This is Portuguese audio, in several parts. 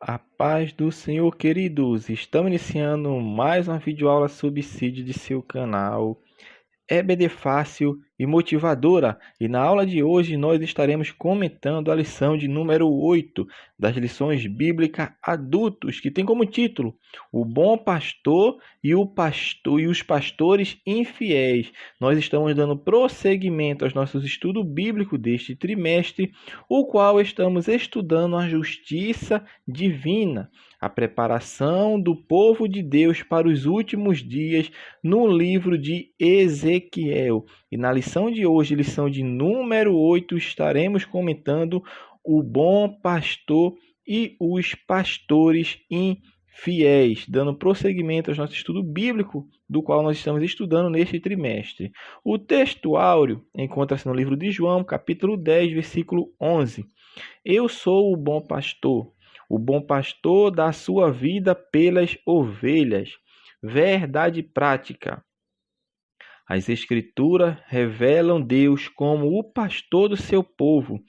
A paz do Senhor, queridos. Estamos iniciando mais uma videoaula subsídio de seu canal EBD Fácil e Motivadora. E na aula de hoje nós estaremos comentando a lição de número 8 das lições bíblicas adultos, que tem como título O Bom Pastor e os Pastores Infiéis. Nós estamos dando prosseguimento aos nossos estudos bíblicos deste trimestre, o qual estamos estudando a justiça divina, a preparação do povo de Deus para os últimos dias no livro de Ezequiel. E na lição de hoje, lição de número 8, estaremos comentando o bom pastor e os pastores infiéis, dando prosseguimento ao nosso estudo bíblico, do qual nós estamos estudando neste trimestre. O texto áureo encontra-se no livro de João, capítulo 10, versículo 11. Eu sou o bom pastor dá sua vida pelas ovelhas. Verdade prática. As Escrituras revelam Deus como o pastor do seu povo,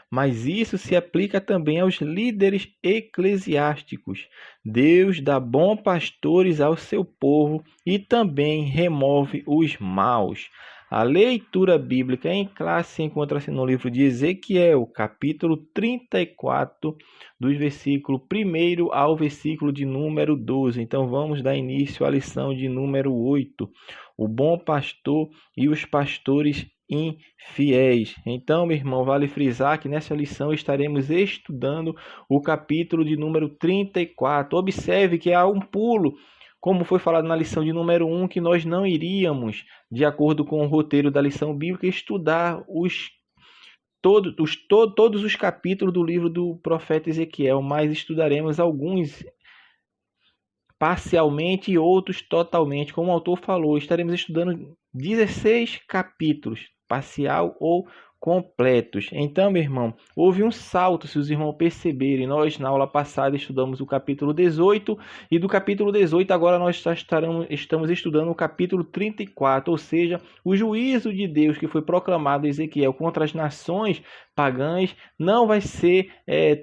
mas isso se aplica também aos líderes eclesiásticos. Deus dá bons pastores ao seu povo e também remove os maus. A leitura bíblica em classe encontra-se no livro de Ezequiel, capítulo 34, dos versículos 1 ao versículo de número 12. Então vamos dar início à lição de número 8, o bom pastor e os pastores infiéis. Então, meu irmão, vale frisar que nessa lição estaremos estudando o capítulo de número 34. Observe que há um pulo, como foi falado na lição de número 1, que nós não iríamos, de acordo com o roteiro da lição bíblica, estudar todos os capítulos do livro do profeta Ezequiel, mas estudaremos alguns parcialmente e outros totalmente. Como o autor falou, estaremos estudando 16 capítulos, parcial ou completos. Então, meu irmão, houve um salto, se os irmãos perceberem. Nós, na aula passada, estudamos o capítulo 18, e do capítulo 18, agora nós estamos estudando o capítulo 34, ou seja, o juízo de Deus que foi proclamado em Ezequiel contra as nações pagãs não vai ser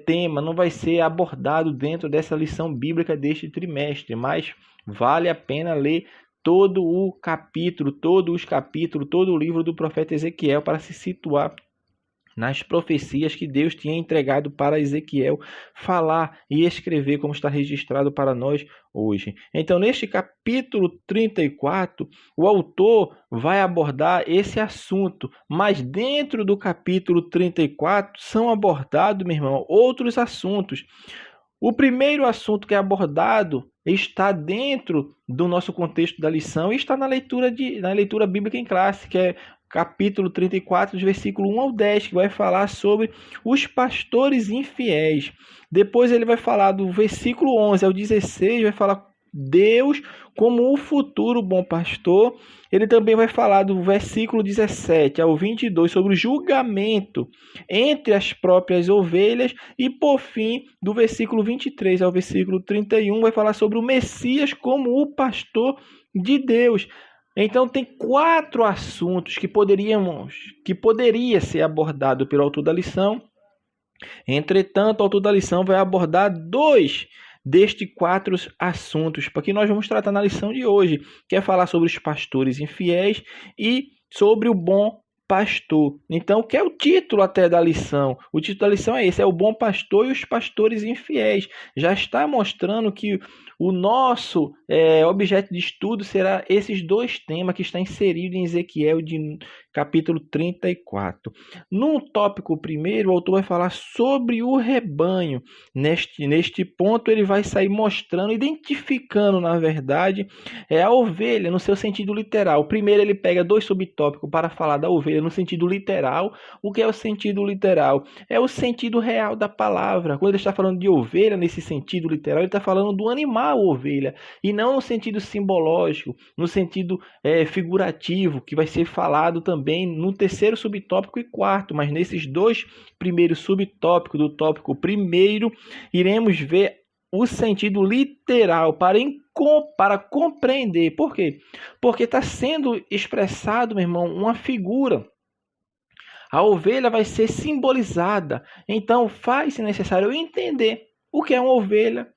tema, não vai ser abordado dentro dessa lição bíblica deste trimestre, mas vale a pena ler todo o capítulo, todo o livro do profeta Ezequiel para se situar nas profecias que Deus tinha entregado para Ezequiel falar e escrever, como está registrado para nós hoje. Então, neste capítulo 34, o autor vai abordar esse assunto, mas dentro do capítulo 34 são abordados, meu irmão, outros assuntos. O primeiro assunto que é abordado está dentro do nosso contexto da lição e está na leitura bíblica em classe, que é capítulo 34, versículo 1 ao 10, que vai falar sobre os pastores infiéis. Depois ele vai falar do versículo 11 ao 16, vai falar Deus como o futuro bom pastor. Ele também vai falar do versículo 17 ao 22 sobre o julgamento entre as próprias ovelhas. E, por fim, do versículo 23 ao versículo 31, vai falar sobre o Messias como o pastor de Deus. Então, tem 4 assuntos que poderia ser abordado pelo autor da lição. Entretanto, o autor da lição vai abordar 2 destes 4 assuntos, porque nós vamos tratar na lição de hoje, que é falar sobre os pastores infiéis e sobre o bom pastor. Então, que é o título até da lição? O título da lição é esse, é o bom pastor e os pastores infiéis. Já está mostrando que o nosso objeto de estudo será esses 2 temas que está inserido em Ezequiel de capítulo 34. No tópico primeiro, o autor vai falar sobre o rebanho. Neste ponto, ele vai sair mostrando, identificando, na verdade, a ovelha no seu sentido literal. Primeiro, ele pega 2 subtópicos para falar da ovelha no sentido literal. O que é o sentido literal? É o sentido real da palavra. Quando ele está falando de ovelha nesse sentido literal, ele está falando do animal ovelha, e não no sentido simbológico, no sentido figurativo, que vai ser falado também no terceiro subtópico e 4, mas nesses 2 primeiros subtópicos do tópico primeiro, iremos ver o sentido literal para compreender. Por quê? Porque está sendo expressado, meu irmão, uma figura. A ovelha vai ser simbolizada. Então, faz-se necessário entender o que é uma ovelha,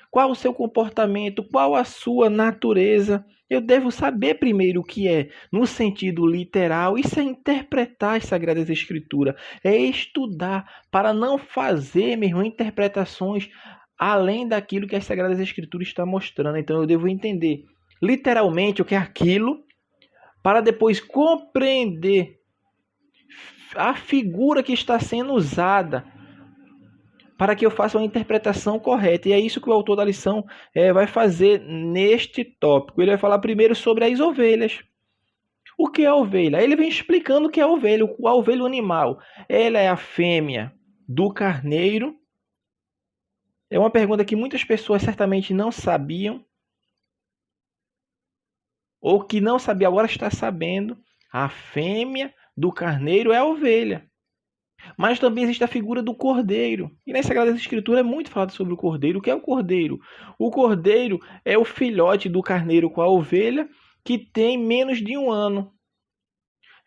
qual o seu comportamento, qual a sua natureza. Eu devo saber primeiro o que é, no sentido literal. Isso é interpretar as Sagradas Escrituras, é estudar, para não fazer, meu irmão, interpretações além daquilo que as Sagradas Escrituras estão mostrando. Então eu devo entender literalmente o que é aquilo, para depois compreender a figura que está sendo usada, para que eu faça uma interpretação correta. E é isso que o autor da lição vai fazer neste tópico. Ele vai falar primeiro sobre as ovelhas. O que é a ovelha? Ele vem explicando o que é a ovelha. A ovelha, o animal, ela é a fêmea do carneiro. É uma pergunta que muitas pessoas certamente não sabiam, ou que não sabia, agora está sabendo. A fêmea do carneiro é a ovelha. Mas também existe a figura do cordeiro. E nas Sagradas Escrituras é muito falado sobre o cordeiro. O que é o cordeiro? O cordeiro é o filhote do carneiro com a ovelha, que tem menos de 1 ano.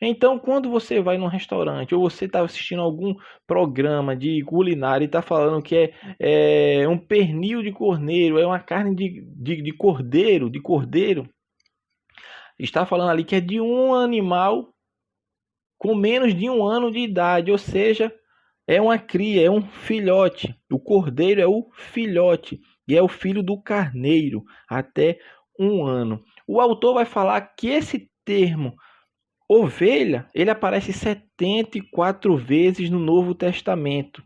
Então, quando você vai num restaurante ou você está assistindo algum programa de culinária e está falando que é um pernil de cordeiro, é uma carne de cordeiro, está falando ali que é de um animal com menos de 1 ano de idade, ou seja, é uma cria, é um filhote. O cordeiro é o filhote e é o filho do carneiro até 1 ano. O autor vai falar que esse termo ovelha, ele aparece 74 vezes no Novo Testamento.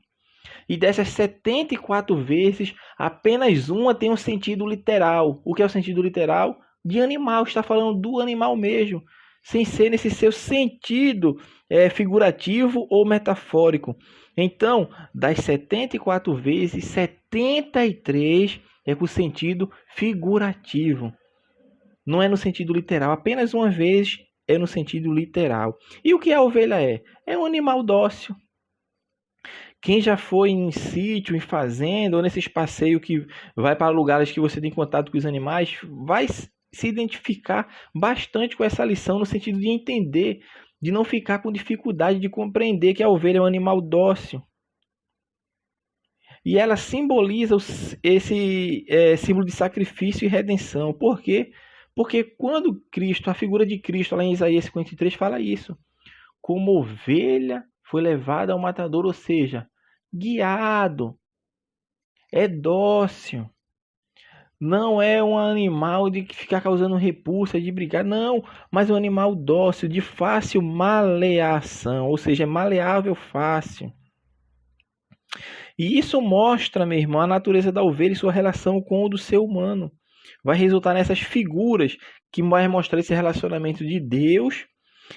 E dessas 74 vezes, apenas uma tem um sentido literal. O que é o sentido literal? De animal, está falando do animal mesmo, sem ser nesse seu sentido figurativo ou metafórico. Então, das 74 vezes, 73 é com sentido figurativo. Não é no sentido literal, apenas uma vez é no sentido literal. E o que a ovelha é? É um animal dócil. Quem já foi em sítio, em fazenda, ou nesses passeios que vai para lugares que você tem contato com os animais, vai se identificar bastante com essa lição, no sentido de entender, de não ficar com dificuldade de compreender que a ovelha é um animal dócil. E ela simboliza esse símbolo de sacrifício e redenção. Por quê? Porque quando Cristo, a figura de Cristo, lá em Isaías 53, fala isso. Como ovelha foi levada ao matador, ou seja, guiado, é dócil. Não é um animal de ficar causando repulsa, de brigar, não, mas é um animal dócil, de fácil maleação, ou seja, é maleável fácil. E isso mostra, meu irmão, a natureza da ovelha e sua relação com o do ser humano. Vai resultar nessas figuras que vai mostrar esse relacionamento de Deus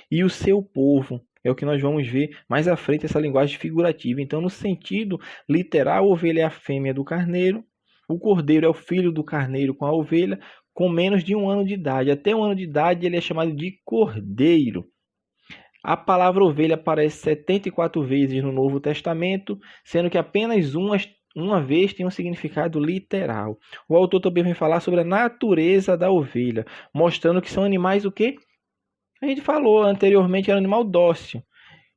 e o seu povo. É o que nós vamos ver mais à frente, essa linguagem figurativa. Então, no sentido literal, a ovelha é a fêmea do carneiro, o cordeiro é o filho do carneiro com a ovelha, com menos de 1 ano de idade. Até 1 ano de idade ele é chamado de cordeiro. A palavra ovelha aparece 74 vezes no Novo Testamento, sendo que apenas uma vez tem um significado literal. O autor também vem falar sobre a natureza da ovelha, mostrando que são animais o quê? A gente falou anteriormente, era um animal dócil.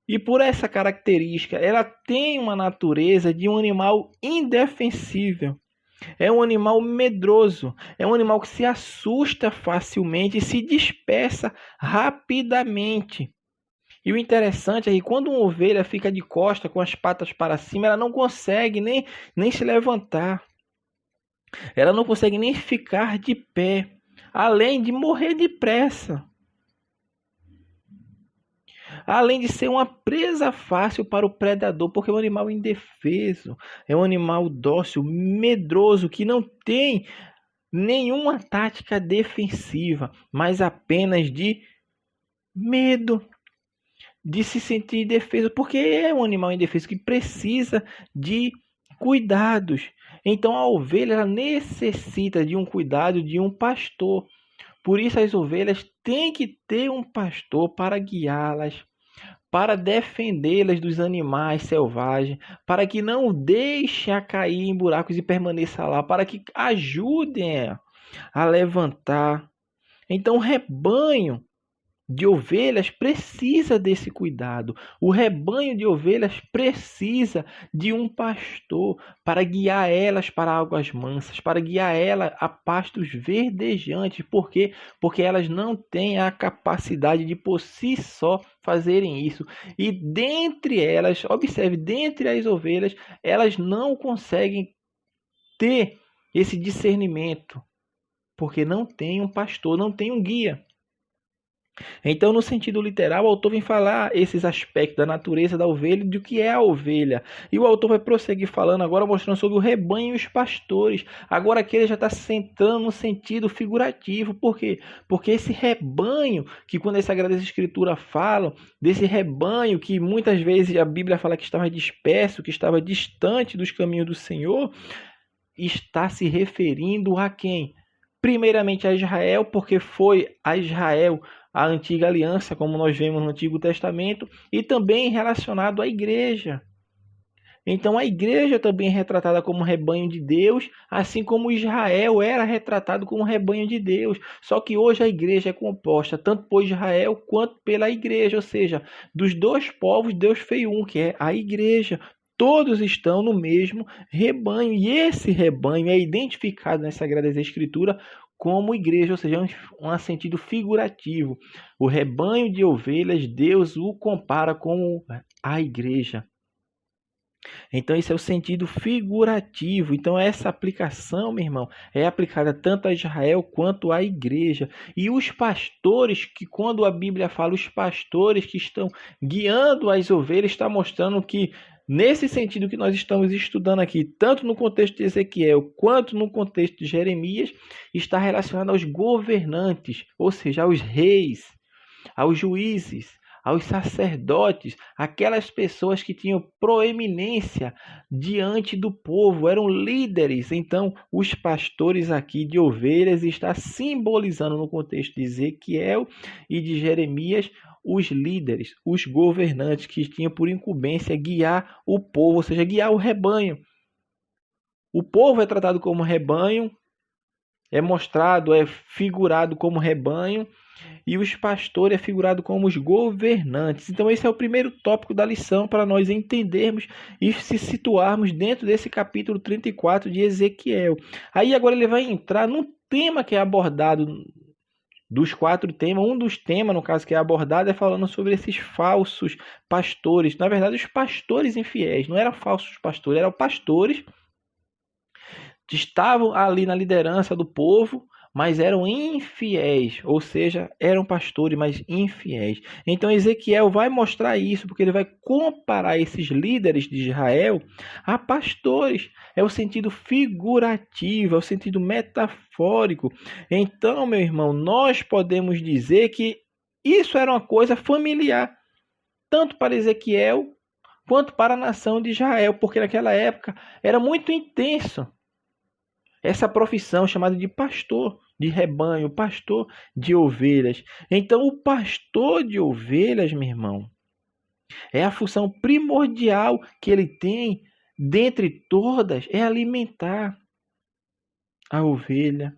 E por essa característica, ela tem uma natureza de um animal indefensível. É um animal medroso, é um animal que se assusta facilmente e se dispersa rapidamente. E o interessante é que quando uma ovelha fica de costa com as patas para cima, ela não consegue nem se levantar. Ela não consegue nem ficar de pé, além de morrer depressa. Além de ser uma presa fácil para o predador, porque é um animal indefeso, é um animal dócil, medroso, que não tem nenhuma tática defensiva, mas apenas de medo, de se sentir indefeso, porque é um animal indefeso que precisa de cuidados. Então a ovelha ela necessita de um cuidado de um pastor. Por isso as ovelhas têm que ter um pastor para guiá-las, para defendê-las dos animais selvagens, para que não deixem a cair em buracos e permaneça lá, para que ajudem a levantar. Então o rebanho de ovelhas precisa desse cuidado. O rebanho de ovelhas precisa de um pastor para guiar elas para águas mansas, para guiar elas a pastos verdejantes. Por quê? Porque elas não têm a capacidade de por si só fazerem isso. E dentre elas, observe, dentre as ovelhas, elas não conseguem ter esse discernimento, porque não tem um pastor, não tem um guia. Então, no sentido literal, o autor vem falar esses aspectos da natureza da ovelha e do que é a ovelha. E o autor vai prosseguir falando agora, mostrando sobre o rebanho e os pastores. Agora aqui ele já está se centrando no sentido figurativo. Por quê? Porque esse rebanho, que quando as Sagradas Escrituras falam, desse rebanho que muitas vezes a Bíblia fala que estava disperso, que estava distante dos caminhos do Senhor, está se referindo a quem? Primeiramente a Israel, porque foi a Israel a antiga aliança, como nós vemos no Antigo Testamento, e também relacionado à igreja. Então a igreja também é retratada como rebanho de Deus, assim como Israel era retratado como rebanho de Deus. Só que hoje a igreja é composta tanto por Israel quanto pela igreja, ou seja, dos dois povos Deus fez um, que é a igreja. Todos estão no mesmo rebanho, e esse rebanho é identificado nas Sagradas Escrituras como igreja, ou seja, um sentido figurativo. O rebanho de ovelhas, Deus o compara com a igreja. Então, esse é o sentido figurativo. Então, essa aplicação, meu irmão, é aplicada tanto a Israel quanto à igreja. E os pastores, que quando a Bíblia fala os pastores que estão guiando as ovelhas, está mostrando que nesse sentido que nós estamos estudando aqui, tanto no contexto de Ezequiel quanto no contexto de Jeremias, está relacionado aos governantes, ou seja, aos reis, aos juízes, aos sacerdotes, aquelas pessoas que tinham proeminência diante do povo, eram líderes. Então, os pastores aqui de ovelhas está simbolizando no contexto de Ezequiel e de Jeremias os líderes, os governantes que tinham por incumbência guiar o povo, ou seja, guiar o rebanho. O povo é tratado como rebanho, é mostrado, é figurado como rebanho, e os pastores é figurado como os governantes. Então esse é o primeiro tópico da lição para nós entendermos e se situarmos dentro desse capítulo 34 de Ezequiel. Aí agora ele vai entrar num tema que é abordado dos 4 temas. Um dos temas, no caso, que é abordado é falando sobre esses falsos pastores. Na verdade, os pastores infiéis. Não eram falsos pastores, eram pastores que estavam ali na liderança do povo, mas eram infiéis, ou seja, eram pastores, mas infiéis. Então Ezequiel vai mostrar isso, porque ele vai comparar esses líderes de Israel a pastores. É o sentido figurativo, é o sentido metafórico. Então, meu irmão, nós podemos dizer que isso era uma coisa familiar, tanto para Ezequiel quanto para a nação de Israel, porque naquela época era muito intenso essa profissão chamada de pastor de rebanho, pastor de ovelhas. Então, o pastor de ovelhas, meu irmão, é a função primordial que ele tem, dentre todas, é alimentar a ovelha,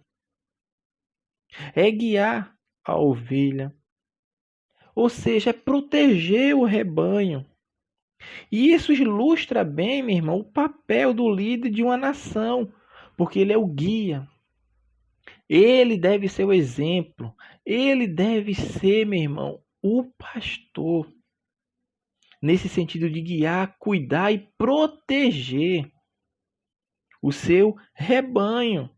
é guiar a ovelha, ou seja, é proteger o rebanho. E isso ilustra bem, meu irmão, o papel do líder de uma nação, porque ele é o guia. Ele deve ser o exemplo. Ele deve ser, meu irmão, o pastor. Nesse sentido de guiar, cuidar e proteger o seu rebanho.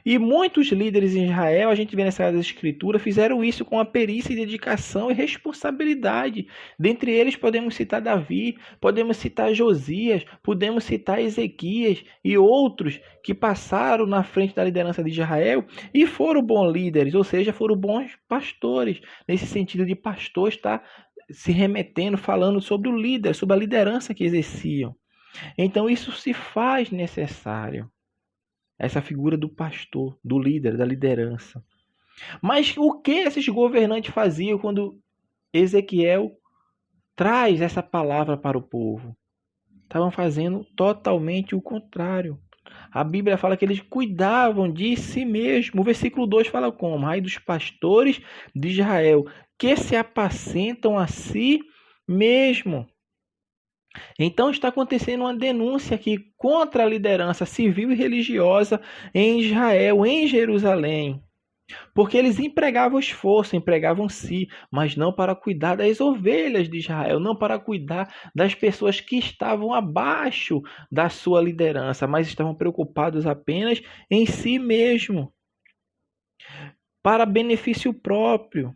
E muitos líderes em Israel, a gente vê nessa escritura, fizeram isso com a perícia e dedicação e responsabilidade. Dentre eles podemos citar Davi, podemos citar Josias, podemos citar Ezequias e outros que passaram na frente da liderança de Israel e foram bons líderes, ou seja, foram bons pastores. Nesse sentido de pastor está se remetendo, falando sobre o líder, sobre a liderança que exerciam. Então isso se faz necessário. Essa figura do pastor, do líder, da liderança. Mas o que esses governantes faziam quando Ezequiel traz essa palavra para o povo? Estavam fazendo totalmente o contrário. A Bíblia fala que eles cuidavam de si mesmo. O versículo 2 fala como? Ai dos pastores de Israel, que se apacentam a si mesmo. Então está acontecendo uma denúncia aqui contra a liderança civil e religiosa em Israel, em Jerusalém. Porque eles empregavam esforço, empregavam si, mas não para cuidar das ovelhas de Israel, não para cuidar das pessoas que estavam abaixo da sua liderança, mas estavam preocupados apenas em si mesmo, para benefício próprio.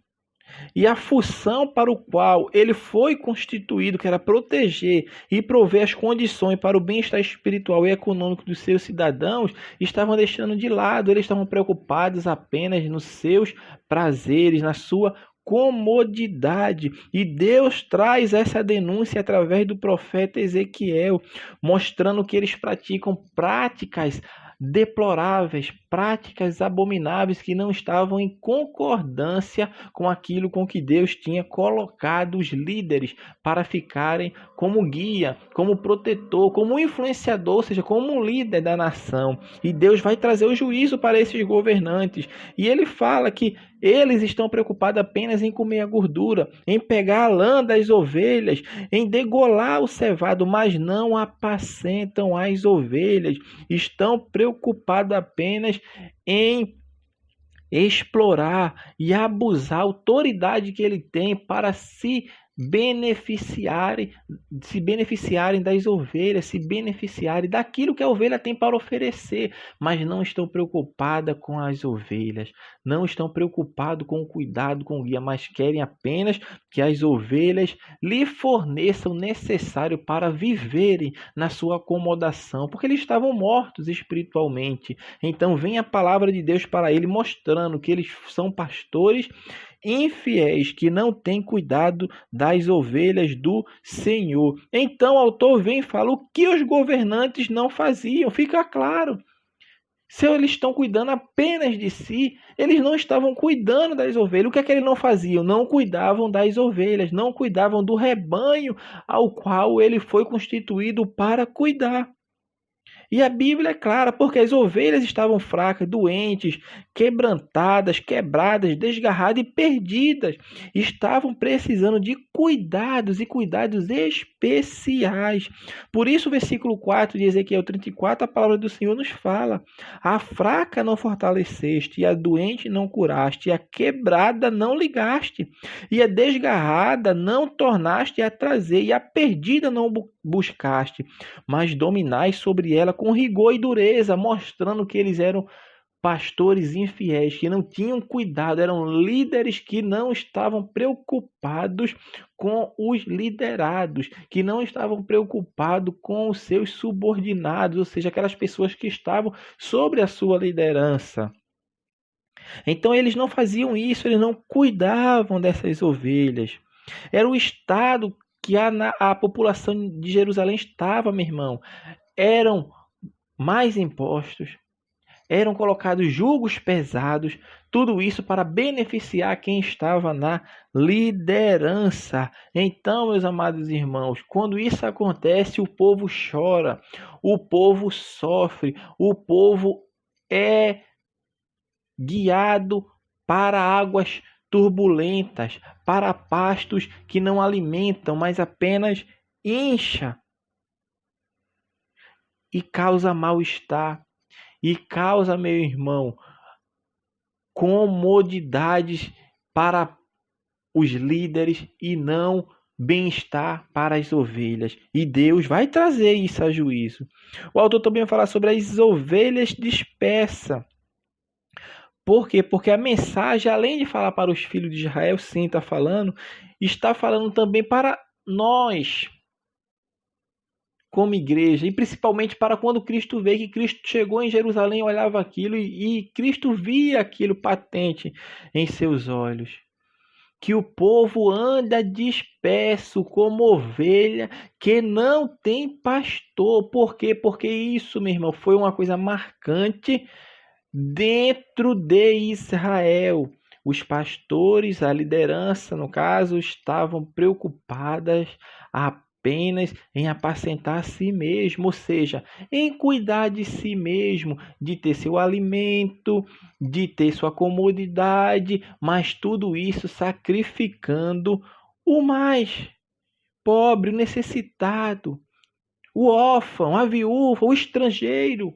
E a função para o qual ele foi constituído, que era proteger e prover as condições para o bem-estar espiritual e econômico dos seus cidadãos, estavam deixando de lado. Eles estavam preocupados apenas nos seus prazeres, na sua comodidade. E Deus traz essa denúncia através do profeta Ezequiel, mostrando que eles praticam práticas deploráveis, práticas abomináveis que não estavam em concordância com aquilo com que Deus tinha colocado os líderes para ficarem como guia, como protetor, como influenciador, ou seja, como um líder da nação. E Deus vai trazer o juízo para esses governantes. E ele fala que eles estão preocupados apenas em comer a gordura, em pegar a lã das ovelhas, em degolar o cevado, mas não apacentam as ovelhas. Estão preocupados apenas em explorar e abusar a autoridade que ele tem para se beneficiarem das ovelhas, se beneficiarem daquilo que a ovelha tem para oferecer, mas não estão preocupadas com as ovelhas, não estão preocupados com o cuidado, com o guia, mas querem apenas que as ovelhas lhe forneçam o necessário para viverem na sua acomodação, porque eles estavam mortos espiritualmente. Então vem a palavra de Deus para ele, mostrando que eles são pastores infiéis, que não têm cuidado das ovelhas do Senhor. Então o autor vem e fala o que os governantes não faziam. Fica claro. Se eles estão cuidando apenas de si, eles não estavam cuidando das ovelhas. O que é que eles não faziam? Não cuidavam das ovelhas, não cuidavam do rebanho ao qual ele foi constituído para cuidar. E a Bíblia é clara, porque as ovelhas estavam fracas, doentes, quebrantadas, quebradas, desgarradas e perdidas. Estavam precisando de cuidados e cuidados especiais. Por isso o versículo 4 de Ezequiel 34, a palavra do Senhor nos fala: a fraca não fortaleceste, e a doente não curaste, e a quebrada não ligaste, e a desgarrada não tornaste a trazer, e a perdida não buscaste, mas dominais sobre ela com rigor e dureza, mostrando que eles eram pastores infiéis, que não tinham cuidado, eram líderes que não estavam preocupados com os liderados, que não estavam preocupados com os seus subordinados, ou seja, aquelas pessoas que estavam sobre a sua liderança. Então eles não faziam isso, eles não cuidavam dessas ovelhas. Era o estado que a população de Jerusalém estava, meu irmão. Eram mais impostos, eram colocados julgos pesados, tudo isso para beneficiar quem estava na liderança. Então, meus amados irmãos, quando isso acontece, o povo chora, o povo sofre, o povo é guiado para águas turbulentas, para pastos que não alimentam, mas apenas incha e causa mal-estar, e causa, meu irmão, comodidades para os líderes e não bem-estar para as ovelhas. E Deus vai trazer isso a juízo. O autor também vai falar sobre as ovelhas dispersas. Por quê? Porque a mensagem, além de falar para os filhos de Israel, sim, está falando também para nós, como igreja, e principalmente para quando Cristo veio, que Cristo chegou em Jerusalém, olhava aquilo e Cristo via aquilo patente em seus olhos. Que o povo anda disperso como ovelha que não tem pastor. Por quê? Porque isso, meu irmão, foi uma coisa marcante dentro de Israel. Os pastores, a liderança, no caso, estavam preocupadas apenas em apacentar a si mesmo, ou seja, em cuidar de si mesmo, de ter seu alimento, de ter sua comodidade, mas tudo isso sacrificando o mais pobre, o necessitado, o órfão, a viúva, o estrangeiro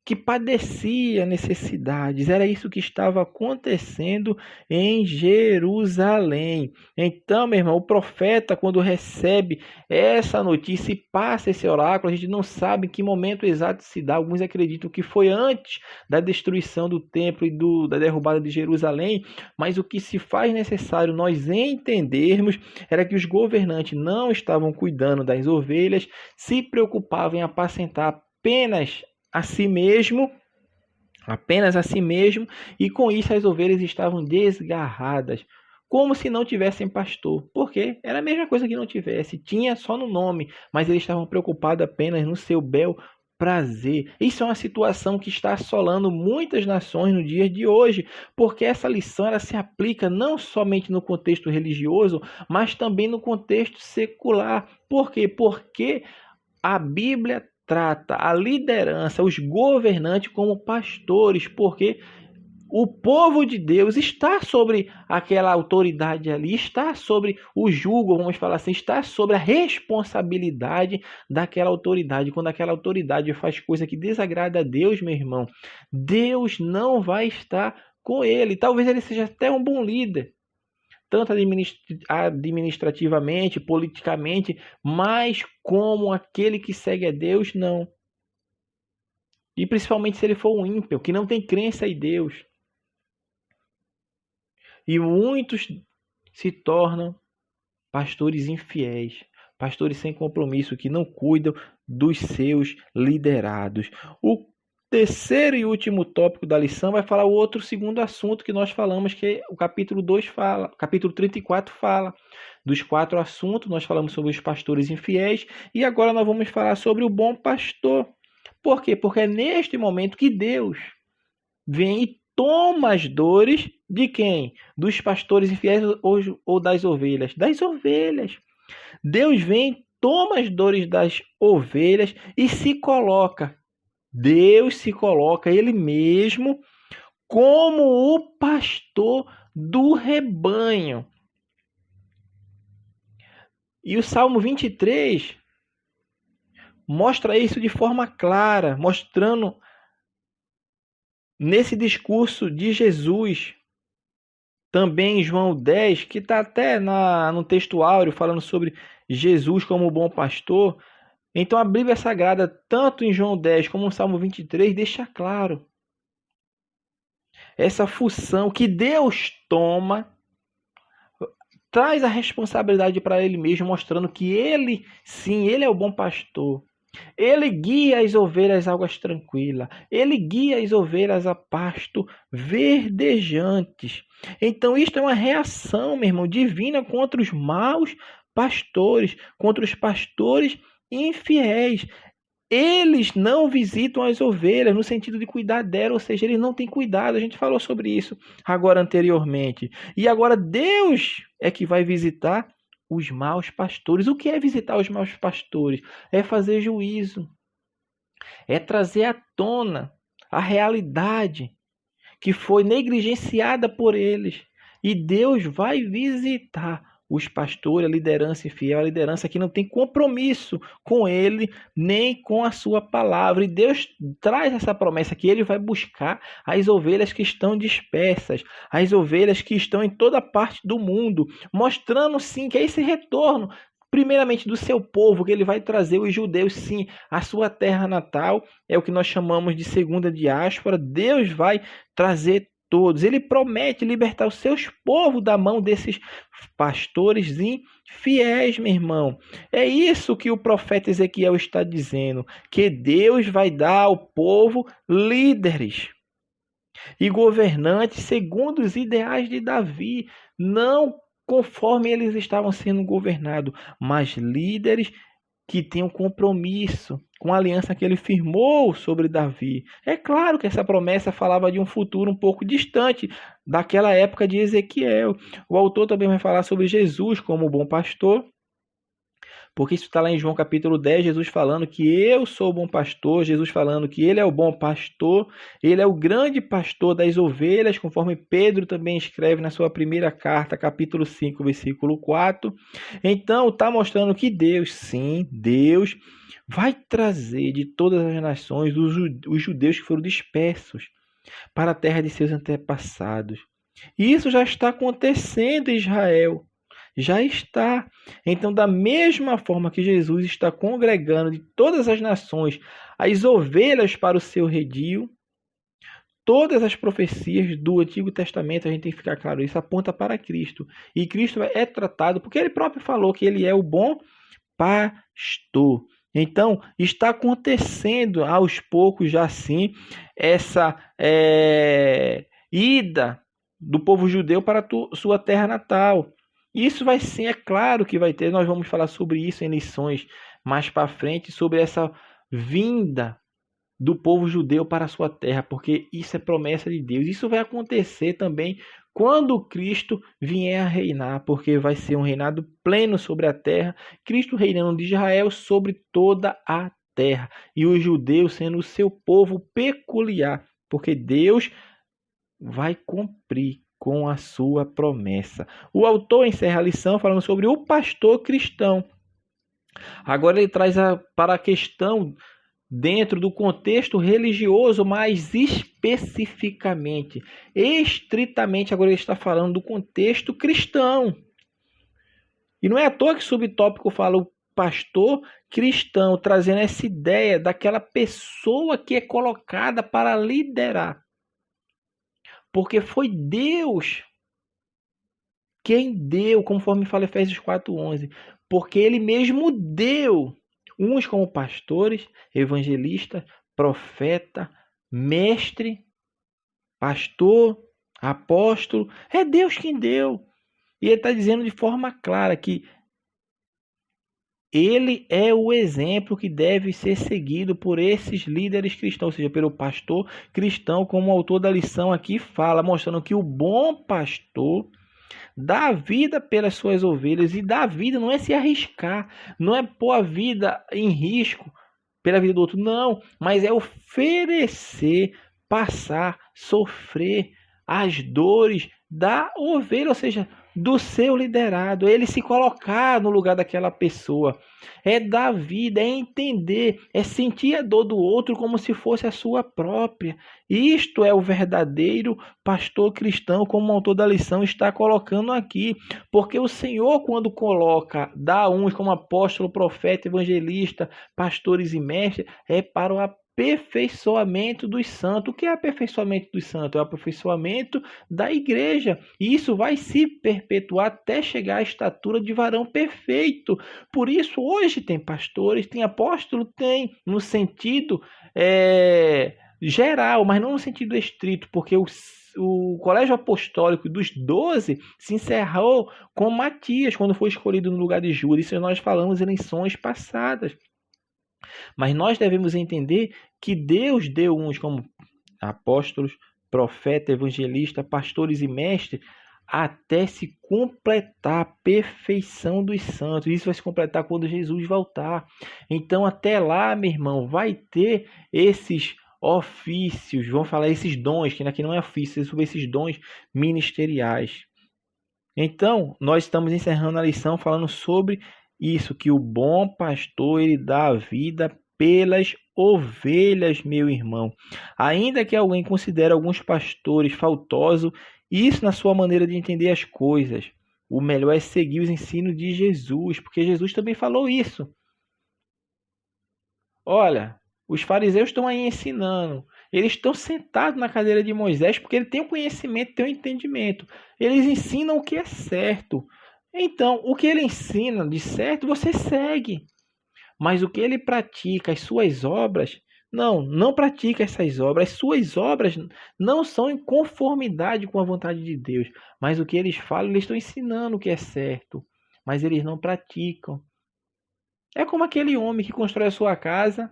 que padecia necessidades. Era isso que estava acontecendo em Jerusalém. Então, meu irmão, o profeta, quando recebe essa notícia e passa esse oráculo, a gente não sabe em que momento exato se dá. Alguns acreditam que foi antes da destruição do templo e da derrubada de Jerusalém, mas o que se faz necessário nós entendermos era que os governantes não estavam cuidando das ovelhas, se preocupavam em apacentar apenas apenas a si mesmo, e com isso as ovelhas estavam desgarradas, como se não tivessem pastor, porque era a mesma coisa que não tivesse, tinha só no nome, mas eles estavam preocupados apenas no seu bel prazer. Isso é uma situação que está assolando muitas nações no dia de hoje, porque essa lição ela se aplica não somente no contexto religioso, mas também no contexto secular. Por quê? Porque a Bíblia trata a liderança, os governantes como pastores, porque o povo de Deus está sobre aquela autoridade ali, está sobre o jugo, vamos falar assim, está sobre a responsabilidade daquela autoridade. Quando aquela autoridade faz coisa que desagrada a Deus, meu irmão, Deus não vai estar com ele. Talvez ele seja até um bom líder, tanto administrativamente, politicamente, mas como aquele que segue a Deus, não. E principalmente se ele for um ímpio, que não tem crença em Deus. E muitos se tornam pastores infiéis, pastores sem compromisso, que não cuidam dos seus liderados. O terceiro e último tópico da lição vai falar o outro segundo assunto que nós falamos, que o capítulo 2 fala, capítulo 34 fala. Dos 4 assuntos, nós falamos sobre os pastores infiéis e agora nós vamos falar sobre o bom pastor. Por quê? Porque é neste momento que Deus vem e toma as dores de quem? Dos pastores infiéis ou das ovelhas? Das ovelhas. Deus vem, toma as dores das ovelhas e se coloca. Deus se coloca ele mesmo como o pastor do rebanho. E o Salmo 23 mostra isso de forma clara, mostrando nesse discurso de Jesus, também em João 10, que está até no texto áureo, falando sobre Jesus como bom pastor. Então a Bíblia Sagrada, tanto em João 10 como no Salmo 23, deixa claro essa função que Deus toma, traz a responsabilidade para ele mesmo, mostrando que ele, sim, ele é o bom pastor. Ele guia as ovelhas às águas tranquilas. Ele guia as ovelhas a pasto verdejantes. Então isto é uma reação, meu irmão, divina contra os maus pastores, contra os pastores infiéis. Eles não visitam as ovelhas no sentido de cuidar delas, ou seja, eles não têm cuidado. A gente falou sobre isso agora anteriormente. E agora Deus é que vai visitar os maus pastores. O que é visitar os maus pastores? É fazer juízo. É trazer à tona a realidade que foi negligenciada por eles. E Deus vai visitar os pastores, a liderança infiel, a liderança que não tem compromisso com ele, nem com a sua palavra. E Deus traz essa promessa que ele vai buscar as ovelhas que estão dispersas, as ovelhas que estão em toda parte do mundo, mostrando sim que é esse retorno, primeiramente do seu povo, que ele vai trazer os judeus, sim, a sua terra natal, é o que nós chamamos de segunda diáspora. Deus vai trazer todos. Ele promete libertar os seus povos da mão desses pastores infiéis, meu irmão. É isso que o profeta Ezequiel está dizendo, que Deus vai dar ao povo líderes e governantes segundo os ideais de Davi, não conforme eles estavam sendo governados, mas líderes que tenham compromisso com a aliança que ele firmou sobre Davi. É claro que essa promessa falava de um futuro um pouco distante daquela época de Ezequiel. O autor também vai falar sobre Jesus como bom pastor, Porque isso está lá em João capítulo 10, Jesus falando que eu sou o bom pastor, Jesus falando que ele é o bom pastor, ele é o grande pastor das ovelhas, conforme Pedro também escreve na sua primeira carta, capítulo 5, versículo 4. Então, está mostrando que Deus, sim, Deus vai trazer de todas as nações os judeus que foram dispersos para a terra de seus antepassados. E isso já está acontecendo em Israel. Já está. Então, da mesma forma que Jesus está congregando de todas as nações as ovelhas para o seu redil, todas as profecias do Antigo Testamento, a gente tem que ficar claro, isso aponta para Cristo. E Cristo é tratado, porque ele próprio falou que ele é o bom pastor. Então, está acontecendo aos poucos já sim essa ida do povo judeu para a sua terra natal. Isso vai sim, é claro que vai ter, nós vamos falar sobre isso em lições mais para frente, sobre essa vinda do povo judeu para a sua terra, porque isso é promessa de Deus. Isso vai acontecer também quando Cristo vier a reinar, porque vai ser um reinado pleno sobre a terra, Cristo reinando de Israel sobre toda a terra, e os judeus sendo o seu povo peculiar, porque Deus vai cumprir com a sua promessa. O autor encerra a lição falando sobre o pastor cristão. Agora ele traz para a questão dentro do contexto religioso, mais especificamente, estritamente, agora ele está falando do contexto cristão. E não é à toa que o subtópico fala o pastor cristão, trazendo essa ideia daquela pessoa que é colocada para liderar. Porque foi Deus quem deu, conforme fala Efésios 4:11, porque ele mesmo deu uns como pastores, evangelistas, profeta, mestre, pastor, apóstolo. É Deus quem deu. E ele está dizendo de forma clara que ele é o exemplo que deve ser seguido por esses líderes cristãos, ou seja, pelo pastor cristão, como o autor da lição aqui fala, mostrando que o bom pastor dá vida pelas suas ovelhas, e dar vida não é se arriscar, não é pôr a vida em risco pela vida do outro, não, mas é oferecer, passar, sofrer as dores da ovelha, ou seja, do seu liderado, ele se colocar no lugar daquela pessoa, é dar vida, é entender, é sentir a dor do outro como se fosse a sua própria. Isto é o verdadeiro pastor cristão, como o autor da lição está colocando aqui, porque o Senhor, quando coloca, dá uns como apóstolo, profeta, evangelista, pastores e mestres, é para o aperfeiçoamento dos santos. O que é aperfeiçoamento dos santos? É o aperfeiçoamento da igreja. E isso vai se perpetuar até chegar à estatura de varão perfeito. Por isso, hoje tem pastores, tem apóstolo, tem, no sentido geral, mas não no sentido estrito, porque o colégio apostólico dos 12 se encerrou com Matias, quando foi escolhido no lugar de Judas. Isso nós falamos em lições passadas. Mas nós devemos entender que Deus deu uns como apóstolos, profeta, evangelista, pastores e mestres, até se completar a perfeição dos santos. Isso vai se completar quando Jesus voltar. Então, até lá, meu irmão, vai ter esses ofícios, vamos falar esses dons, que aqui não é ofício, são esses dons ministeriais. Então, nós estamos encerrando a lição falando sobre isso, que o bom pastor, ele dá a vida pelas ovelhas, meu irmão. Ainda que alguém considere alguns pastores faltosos, isso na sua maneira de entender as coisas, o melhor é seguir os ensinos de Jesus, porque Jesus também falou isso. Olha, os fariseus estão aí ensinando, eles estão sentados na cadeira de Moisés porque ele tem o conhecimento, tem o entendimento. Eles ensinam o que é certo. Então, o que ele ensina de certo, você segue. Mas o que ele pratica, as suas obras, não pratica essas obras. As suas obras não são em conformidade com a vontade de Deus. Mas o que eles falam, eles estão ensinando o que é certo. Mas eles não praticam. É como aquele homem que constrói a sua casa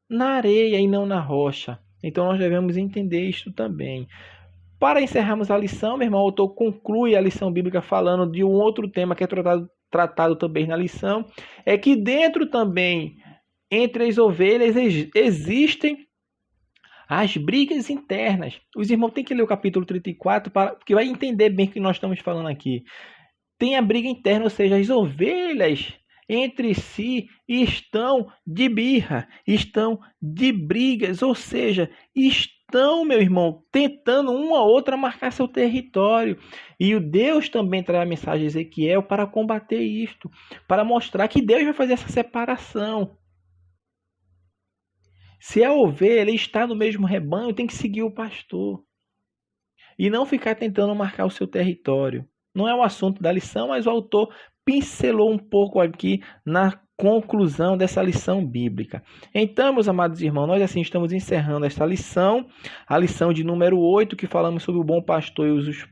na areia e não na rocha. Então nós devemos entender isto também. Para encerrarmos a lição, meu irmão, o autor conclui a lição bíblica falando de um outro tema que é tratado também na lição, é que dentro também, entre as ovelhas, existem as brigas internas. Os irmãos têm que ler o capítulo 34 porque vai entender bem o que nós estamos falando aqui. Tem a briga interna, ou seja, as ovelhas entre si estão de birra, estão de brigas, ou seja, estão, meu irmão, tentando uma a outra marcar seu território. E o Deus também traz a mensagem de Ezequiel para combater isto, para mostrar que Deus vai fazer essa separação. Se a ovelha está no mesmo rebanho, tem que seguir o pastor. E não ficar tentando marcar o seu território. Não é o assunto da lição, mas o autor pincelou um pouco aqui na conclusão dessa lição bíblica. Então, meus amados irmãos, nós assim estamos encerrando esta lição, a lição de número 8, que falamos sobre o bom pastor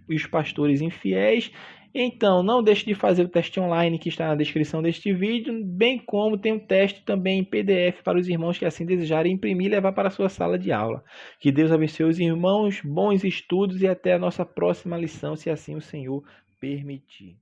e os pastores infiéis. Então, não deixe de fazer o teste online que está na descrição deste vídeo, bem como tem um teste também em PDF para os irmãos que assim desejarem imprimir e levar para a sua sala de aula. Que Deus abençoe os irmãos, bons estudos e até a nossa próxima lição, se assim o Senhor permitir.